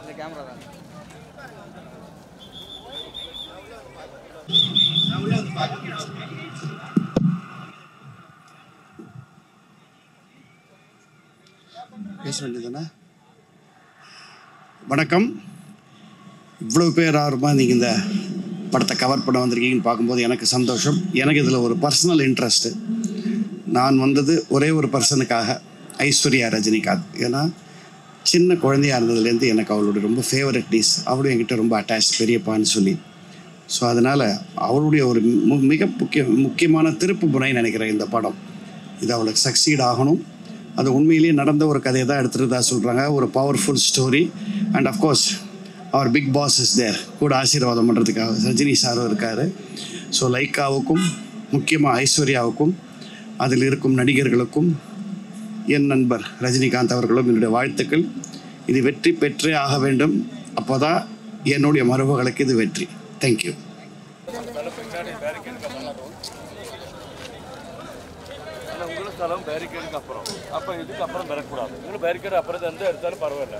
இந்த கேமரா தான் பேச வேண்டியதுதானே? வணக்கம். இவ்வளவு பேர் ஆர்வமாக நீங்கள் இந்த படத்தை கவர் பண்ண வந்திருக்கீங்கன்னு பார்க்கும்போது எனக்கு சந்தோஷம். எனக்கு இதில் ஒரு பர்சனல் இன்ட்ரெஸ்ட்டு. நான் வந்தது ஒரே ஒரு பர்சனுக்காக, ஐஸ்வர்யா ரஜினிகாந்த். ஏன்னா சின்ன குழந்தையாக இருந்ததுலேருந்து எனக்கு அவளுடைய ரொம்ப ஃபேவரட் டீஸ். அவளும் என்கிட்ட ரொம்ப அட்டாச், பெரியப்பான்னு சொல்லி. ஸோ அதனால் அவளுடைய ஒரு மிக முக்கியமான திருப்பு முறைன்னு நினைக்கிறேன் இந்த படம். இது அவளுக்கு சக்சீட் ஆகணும். அது உண்மையிலேயே நடந்த ஒரு கதையை தான் எடுத்துகிட்டு தான் சொல்கிறாங்க. ஒரு பவர்ஃபுல் ஸ்டோரி. அண்ட் அஃப்கோர்ஸ் அவர் பிக் பாஸ் இஸ் தேர், கூட ஆசீர்வாதம் பண்ணுறதுக்காக ரஜினி சாரும் இருக்கார். ஸோ லைக்காவுக்கும் முக்கியமாக ஐஸ்வர்யாவுக்கும் அதில் இருக்கும் நடிகர்களுக்கும் என் நண்பர் ரஜினிகாந்த் அவர்களும் என்னுடைய வாழ்த்துக்கள். இது வெற்றி பெற்றே ஆக வேண்டும். அப்போ தான் என்னுடைய மரபுகளுக்கு இது வெற்றி. தேங்க்யூ. உங்களுக்கு ஸ்தலம் பேரிகேடுக்கு அப்புறம், அப்போ இதுக்கு அப்புறம் பெறக்கூடாது. உங்களுக்கு பேரிகேடு அப்புறம் எந்த எடுத்தாலும் பரவாயில்ல.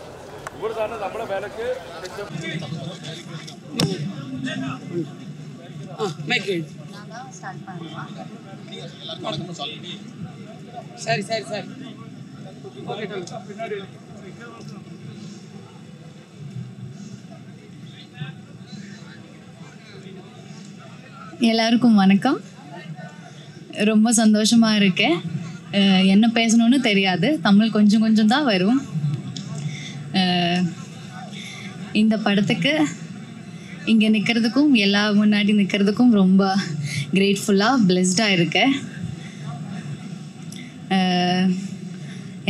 இவ்வளோ தானே நம்மள வேலைக்கு சரி சரி சரி. எல்லாருக்கும் வணக்கம். ரொம்ப சந்தோஷமாக இருக்கேன். என்ன பேசணும்னு தெரியாது, தமிழ் கொஞ்சம் கொஞ்சம் தான் வரும். இந்த படத்துக்கு இங்கே நிற்கிறதுக்கும் எல்லா முன்னாடி நிற்கிறதுக்கும் ரொம்ப கிரேட்ஃபுல்லாக பிளெஸ்டாக இருக்கேன்.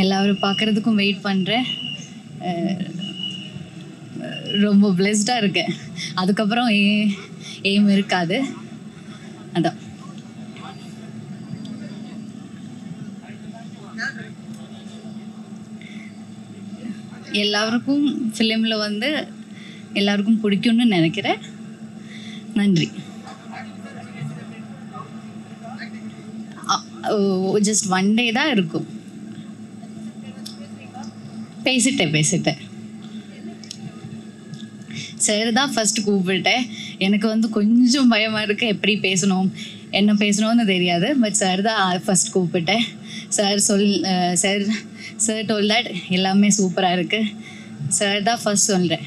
எல்லோரும் பார்க்குறதுக்கும் வெயிட் பண்ணுறேன். ரொம்ப பிளெஸ்டாக இருக்கேன். அதுக்கப்புறம் ஏம் இருக்காது. அதான். எல்லாருக்கும் ஃபிலிமில் வந்து எல்லாருக்கும் பிடிக்கும்னு நினைக்கிறேன். நன்றி. ஜஸ்ட் 1 டே தான் இருக்கும். பேசிட்டேன். சார் தான் ஃபஸ்ட்டு கூப்பிட்டேன். எனக்கு வந்து கொஞ்சம் பயமாக இருக்குது, எப்படி பேசணும் என்ன பேசணும்னு தெரியாது. பட் சார் தான் ஃபஸ்ட் கூப்பிட்டேன். சார் டோல் தட் எல்லாமே சூப்பராக இருக்குது. சார் தான் ஃபஸ்ட் சொல்கிறேன்.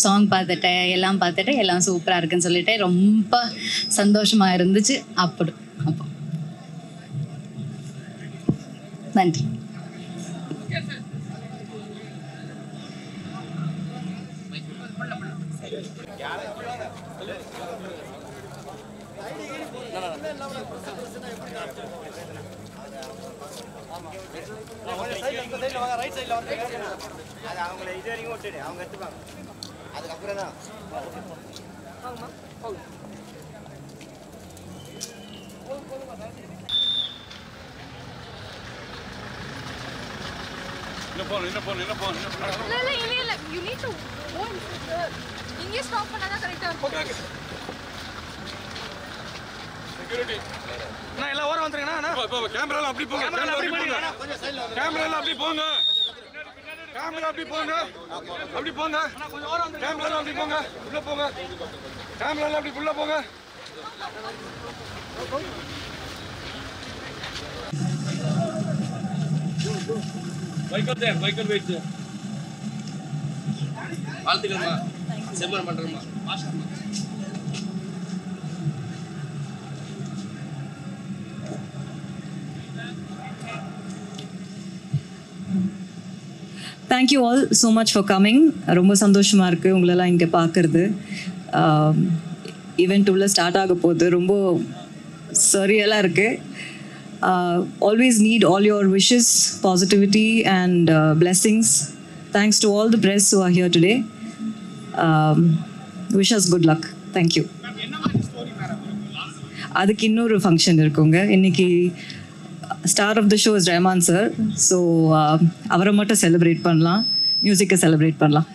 சாங் பார்த்துட்டேன், எல்லாம் சூப்பராக இருக்குன்னு சொல்லிட்டு ரொம்ப சந்தோஷமாக இருந்துச்சு. அப்போ நன்றி. அவங்களை இது வரைக்கும் விட்டுடு, அவங்க எடுத்துப்பாங்க. அதுக்கப்புறம் தான் இங்கே ஸ்டாப் பண்ணாதான் கரெக்டா இருக்கும். செக்யூரிட்டி நான் எல்லாம் ஓரம் வந்துருங்கண்ணா. கேமரால அப்படி போங்க, கேமரால அப்படி போங்க, கேமரால அப்படி போங்க, கேமரா அப்படி போங்க, அப்படி போங்க, கேமரால அப்படி போங்க, உள்ள போங்க, கேமரால அப்படி உள்ள போங்க. வைக்கல் தேர், வைக்கல் வெயிட் தேர். வாழ்த்துக்கள்மா, செம்மரம் பண்றோம்மா. மாஷாஅல்லாஹ். Thank you all so much for coming. ரொம்ப சந்தோஷமாக இருக்குது உங்களெல்லாம் இங்கே பார்க்குறது. ஈவெண்ட் உள்ள ஸ்டார்ட் ஆக போகுது. ரொம்ப சரியலாக இருக்குது. Always need all your wishes, positivity and blessings. Thanks to all the press who are here today. Wish us good luck. Thank you. அதுக்கு இன்னொரு ஃபங்க்ஷன் இருக்குங்க. இன்னைக்கு star of the show is Rahman sir. So அவரை மட்டும் celebrate பண்ணலாம், மியூசிக்கை celebrate பண்ணலாம்.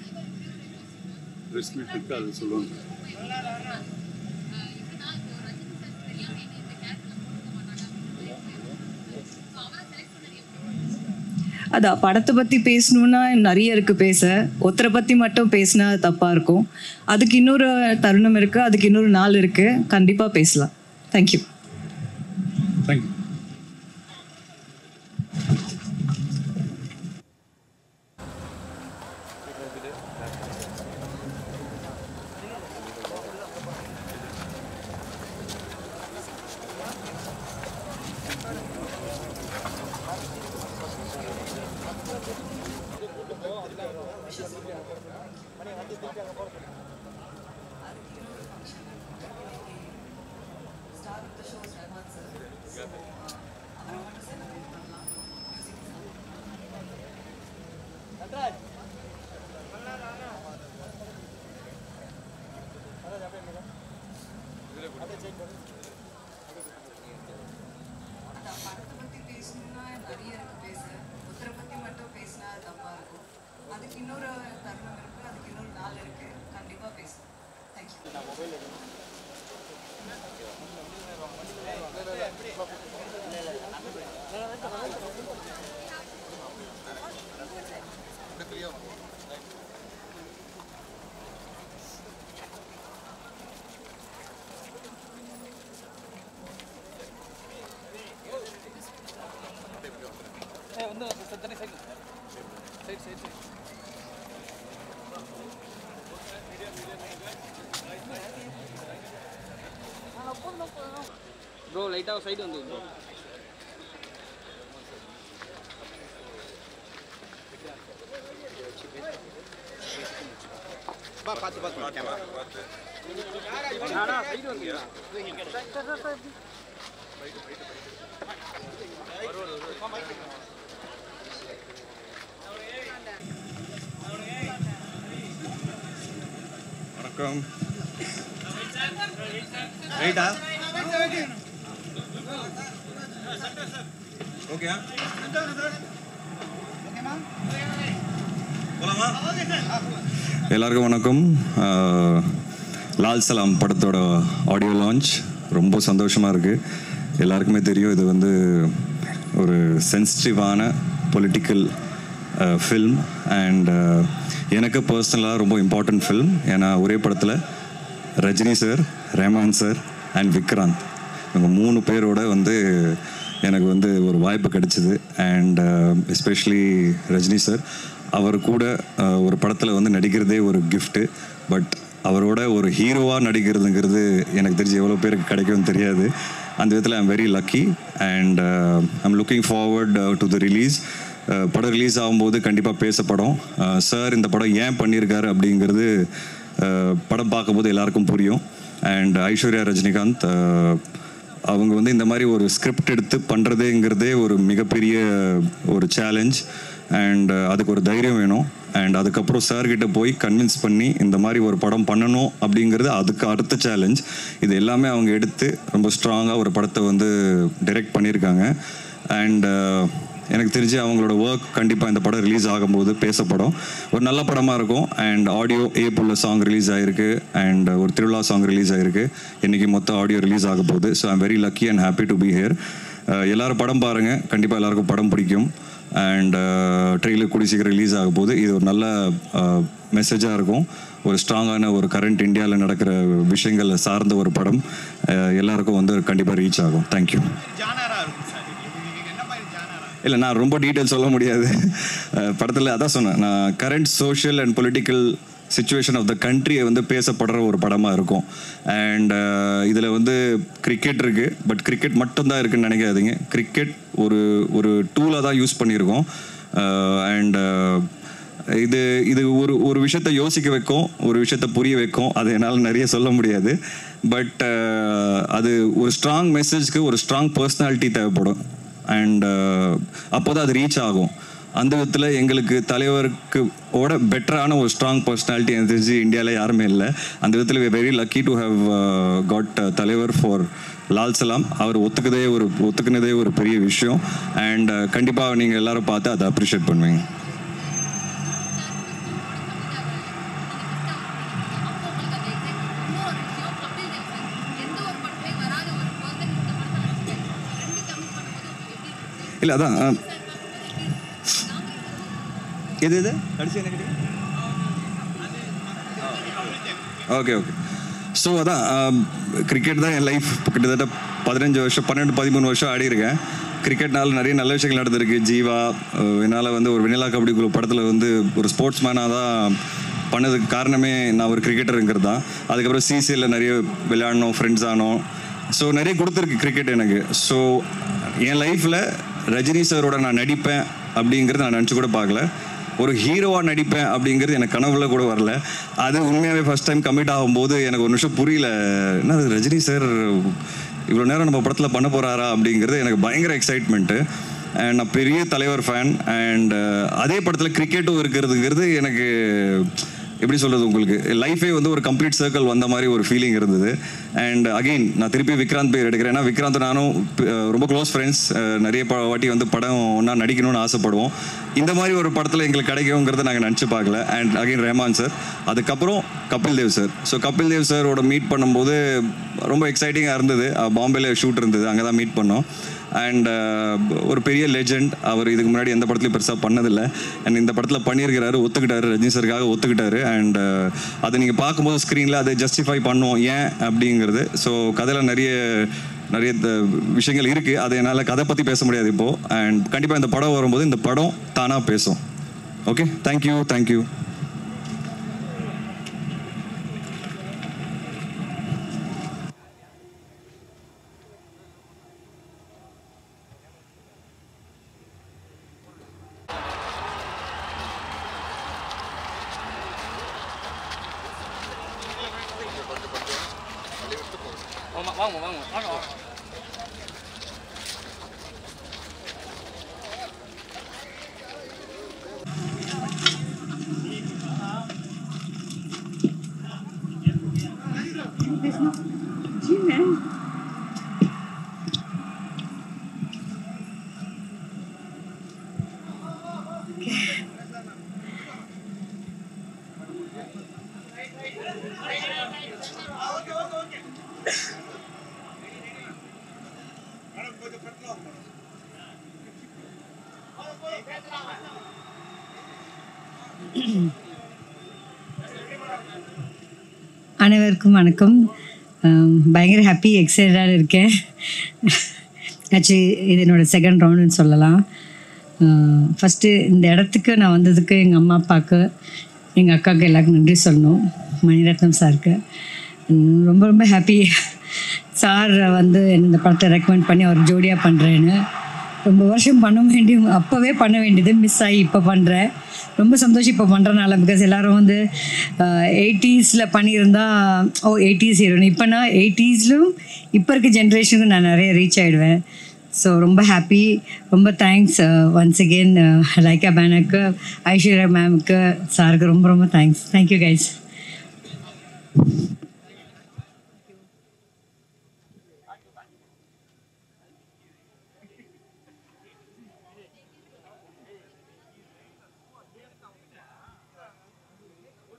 அதான் படத்தை பற்றி பேசணுன்னா நிறைய இருக்குது பேச. ஒருத்தரை பற்றி மட்டும் பேசினா தப்பாக இருக்கும். அதுக்கு இன்னொரு தருணம் இருக்குது, அதுக்கு இன்னொரு நாள் இருக்குது. கண்டிப்பாக பேசலாம். தேங்க்யூ. தேங்க்யூ. ப்ரோ லைட்டாக சைடு வந்து ப்ரோ. பார்த்து கேமரா சைடு வந்து வணக்கம். ரைட்டா ஓகே எல்லாருக்கும் வணக்கம். லால் சலாம் படத்தோட ஆடியோ லான்ச் ரொம்ப சந்தோஷமாக இருக்குது. எல்லாருக்குமே தெரியும் இது வந்து ஒரு சென்சிட்டிவான பொலிட்டிக்கல் ஃபில்ம் அண்ட் எனக்கு பர்சனலாக ரொம்ப இம்பார்ட்டண்ட் ஃபில்ம். ஏன்னா ஒரே படத்தில் Rajini sir, Rahman sir, and Vikranth. இவங்க 3 பேரோட வந்து எனக்கு வந்து ஒரு வாய்ப்பு கிடைச்சிது. அண்ட் எஸ்பெஷலி ரஜினி சார், அவர் கூட ஒரு படத்தில் வந்து நடிக்கிறதே ஒரு கிஃப்ட்டு. பட் அவரோட ஒரு ஹீரோவாக நடிக்கிறதுங்கிறது எனக்கு தெரிஞ்சு எவ்வளோ பேருக்கு கிடைக்கும்னு தெரியாது. அந்த விதத்தில் I'm very lucky and I'm looking forward to the release. படம் ரிலீஸ் ஆகும்போது கண்டிப்பாக பேசப்படும். சார் இந்த படம் ஏன் பண்ணியிருக்காரு அப்படிங்கிறது படம் பார்க்கும்போது எல்லாருக்கும் புரியும். அண்ட் ஐஸ்வர்யா ரஜினிகாந்த் அவங்க வந்து இந்த மாதிரி ஒரு ஸ்கிரிப்ட் எடுத்து பண்ணுறதேங்கிறதே ஒரு மிகப்பெரிய ஒரு சேலஞ்ச். அண்ட் அதுக்கு ஒரு தைரியம் வேணும். அண்ட் அதுக்கப்புறம் சார்கிட்ட போய் கன்வின்ஸ் பண்ணி இந்த மாதிரி ஒரு படம் பண்ணணும் அப்படிங்கிறது அதுக்கு அடுத்த சேலஞ்ச். இது எல்லாமே அவங்க எடுத்து ரொம்ப ஸ்ட்ராங்காக ஒரு படத்தை வந்து டைரக்ட் பண்ணியிருக்காங்க. அண்ட் எனக்கு தெரிஞ்சு அவங்களோட ஒர்க் கண்டிப்பாக இந்த படம் ரிலீஸ் ஆகும்போது பேசப்படும். ஒரு நல்ல படமாக இருக்கும். அண்ட் ஆடியோ ஏப்புள்ள சாங் ரிலீஸ் ஆகிருக்கு. அண்ட் ஒரு திருவிழா சாங் ரிலீஸ் ஆகிருக்கு. இன்றைக்கி மொத்தம் ஆடியோ ரிலீஸ் ஆக போகுது. So I'm very lucky and happy to be here. எல்லோரும் படம் பாருங்கள், கண்டிப்பாக எல்லாருக்கும் படம் பிடிக்கும். அண்ட் ட்ரெயிலர் கூடி சீக்கிரம் ரிலீஸ் ஆக போகுது. இது ஒரு நல்ல மெசேஜாக இருக்கும். ஒரு ஸ்ட்ராங்கான ஒரு கரண்ட் இந்தியாவில் நடக்கிற விஷயங்களை சார்ந்த ஒரு படம் எல்லாருக்கும் வந்து கண்டிப்பாக ரீச் ஆகும். தேங்க்யூ. இல்லை, நான் ரொம்ப டீட்டெயில் சொல்ல முடியாது. படத்தில் அதான் சொன்னேன், நான் current social and political situation of the கண்ட்ரியை வந்து பேசப்படுற ஒரு படமாக இருக்கும். அண்ட் இதில் வந்து கிரிக்கெட் இருக்குது. பட் கிரிக்கெட் மட்டும்தான் இருக்குதுன்னு நினைக்காதீங்க. கிரிக்கெட் ஒரு டூலாக தான் யூஸ் பண்ணியிருக்கோம். அண்ட் இது ஒரு விஷயத்தை யோசிக்க வைக்கும், ஒரு விஷயத்தை புரிய வைக்கும். அது என்னால் நிறைய சொல்ல முடியாது. பட் அது ஒரு ஸ்ட்ராங் மெசேஜ்க்கு ஒரு ஸ்ட்ராங் பர்சனாலிட்டி தேவைப்படும். அண்ட் அப்போ தான் அது ரீச் ஆகும். அந்த விதத்தில் எங்களுக்கு தலைவருக்கு பெட்டரான ஒரு ஸ்ட்ராங் பர்சனாலிட்டி எனக்கு தெரிஞ்சு இந்தியாவில் யாருமே இல்லை. அந்த விதத்தில் we very lucky to have got தலைவர் ஃபார் லால் சலாம். அவர் ஒத்துக்குனதே ஒரு பெரிய விஷயம். அண்ட் கண்டிப்பாக நீங்கள் எல்லாரும் பார்த்து அதை அப்ரிஷியேட் பண்ணுவீங்க. இல்லை அதான் எது கடைசி என்ன கேட்டீங்க? ஓகே. ஸோ அதான் கிரிக்கெட் தான் என் லைஃப். கிட்டத்தட்ட 15 வருஷம் 12-13 வருஷம் ஆடி இருக்கேன். கிரிக்கெட்னால நிறைய நல்ல விஷயங்கள் நடந்திருக்கு. ஜீவா என்னால் வந்து ஒரு வெண்ணிலா கபடி குழு படத்தில் வந்து ஒரு ஸ்போர்ட்ஸ் மேனாக தான் பண்ணதுக்கு காரணமே நான் ஒரு கிரிக்கெட்டருங்கிறது தான். அதுக்கப்புறம் சிசிஎல்ல நிறைய விளையாடணும், ஃப்ரெண்ட்ஸ் ஆனோம். ஸோ நிறைய கொடுத்துருக்கு கிரிக்கெட் எனக்கு. ஸோ என் லைஃப்பில் ரஜினி சாரோட நான் நடிப்பேன் அப்படிங்கிறது நான் நினச்சி கூட பார்க்கல. ஒரு ஹீரோவாக நடிப்பேன் அப்படிங்கிறது எனக்கு கனவுல கூட வரல. அது உண்மையாகவே ஃபஸ்ட் டைம் கமிட் ஆகும்போது எனக்கு ஒரு நிமிஷம் புரியல, என்ன ரஜினி சார் இவ்வளோ நேரம் நம்ம படத்தில் பண்ண போகிறாரா அப்படிங்கிறது எனக்கு பயங்கர எக்ஸைட்மெண்ட்டு. அண்ட் நான் பெரிய தலைவர் ஃபேன். அண்ட் அதே படத்தில் கிரிக்கெட்டும் இருக்கிறதுங்கிறது எனக்கு எப்படி சொல்கிறது, உங்களுக்கு லைஃபே வந்து ஒரு கம்ப்ளீட் சர்க்கிள் வந்த மாதிரி ஒரு ஃபீலிங் இருந்தது. அண்ட் அகெயின் நான் திருப்பி விக்ராந்த் பேர் எடுக்கிறேன். ஏன்னா விக்ராந்த் நானும் ரொம்ப க்ளோஸ் ஃப்ரெண்ட்ஸ். நிறைய வாட்டி வந்து படம் ஒன்றா நடிக்கணும்னு ஆசைப்படுவோம். இந்த மாதிரி ஒரு படத்தில் எங்களுக்கு கிடைக்குங்கிறத நாங்கள் நினச்சி பார்க்கல. அண்ட் அகெயின் ரஹ்மான் சார், அதுக்கப்புறம் கபில் தேவ் சார். ஸோ கபில் தேவ் சாரோட மீட் பண்ணும்போது ரொம்ப எக்ஸைட்டிங்காக இருந்தது. பாம்பேல ஷூட் இருந்தது, அங்கே தான் மீட் பண்ணோம். அண்ட் ஒரு பெரிய லெஜெண்ட். அவர் இதுக்கு முன்னாடி எந்த படத்துலையும் பெருசாக பண்ணதில்லை. அண்ட் இந்த படத்தில் பண்ணியிருக்கிறாரு, ஒத்துக்கிட்டாரு, ரஜினி சாருக்காக ஒத்துக்கிட்டாரு. அண்ட் அதை நீங்கள் பார்க்கும்போது ஸ்க்ரீனில் அதை ஜஸ்டிஃபை பண்ணுவோம் ஏன் அப்படிங்கிறது. ஸோ கதையில் நிறைய விஷயங்கள் இருக்குது. அதை என்னால் கதை பற்றி பேச முடியாது இப்போது. அண்ட் கண்டிப்பாக இந்த படம் வரும்போது இந்த படம் தானாக பேசும். Okay, thank you. அனைவருக்கும் வணக்கம். பயங்கர ஹாப்பி எக்ஸைட்டடாக இருக்கேன். ஆக்சுவலி இது என்னோடய செகண்ட் ரவுண்டுன்னு சொல்லலாம். ஃபஸ்ட்டு இந்த இடத்துக்கு நான் வந்ததுக்கு எங்கள் அம்மா அப்பாவுக்கு, எங்கள் அக்காவுக்கு எல்லாருக்கும் நன்றி சொல்லணும். மணிரத்னம் சாருக்கு ரொம்ப ரொம்ப ஹாப்பி. சார் வந்து இந்த படத்தை ரெக்கமெண்ட் பண்ணி அவர் ஜோடியாக பண்ணுறேன்னு ரொம்ப வருஷம் அப்போவே பண்ண வேண்டியது மிஸ் ஆகி இப்போ பண்ணுறேன். ரொம்ப சந்தோஷம் இப்போ பண்ணுறனால. பிகாஸ் எல்லோரும் வந்து 80s பண்ணியிருந்தா 80s ஹீரோயின். இப்போ நான் 80sலும் இப்போ இருக்க ஜென்ரேஷனுக்கும் நான் நிறைய ரீச் ஆகிடுவேன். ஸோ ரொம்ப ஹாப்பி. ரொம்ப தேங்க்ஸ் ஒன்ஸ் அகெயின் லைக்கா பேனருக்கு, ஐஸ்வர்யா மேமுக்கு, சாருக்கு ரொம்ப ரொம்ப தேங்க்ஸ். Thank you guys.